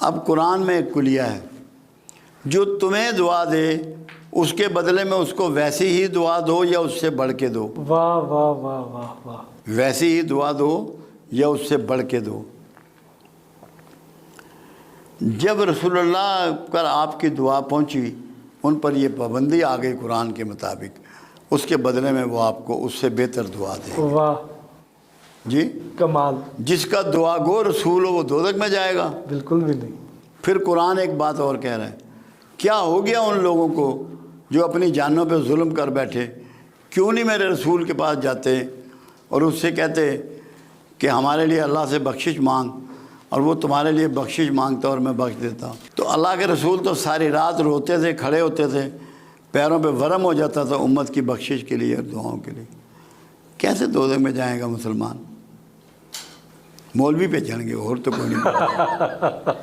اب قرآن میں ایک کلیہ ہے، جو تمہیں دعا دے اس کے بدلے میں اس کو ویسی ہی دعا دو یا اس سے بڑھ کے دو۔ واہ واہ واہ واہ واہ۔ ویسی ہی دعا دو یا اس سے بڑھ کے دو۔ جب رسول اللہ پر آپ کی دعا پہنچی، ان پر یہ پابندی آ گئی قرآن کے مطابق، اس کے بدلے میں وہ آپ کو اس سے بہتر دعا دے۔ واہ، جی، کمال۔ جس کا دعا گو رسول ہو وہ دوزخ میں جائے گا؟ بالکل بھی نہیں۔ پھر قرآن ایک بات اور کہہ رہا ہے، کیا ہو گیا ان لوگوں کو جو اپنی جانوں پہ ظلم کر بیٹھے؟ کیوں نہیں میرے رسول کے پاس جاتے اور اس سے کہتے کہ ہمارے لیے اللہ سے بخشش مانگ، اور وہ تمہارے لیے بخشش مانگتا اور میں بخش دیتا۔ تو اللہ کے رسول تو ساری رات روتے تھے، کھڑے ہوتے تھے، پیروں پہ ورم ہو جاتا تھا امت کی بخشش کے لیے اور دعاؤں کے لیے۔ کیسے دوزخ میں جائے گا مسلمان؟ مولوی پہ چڑھ گئے، اور تو کوئی نہیں۔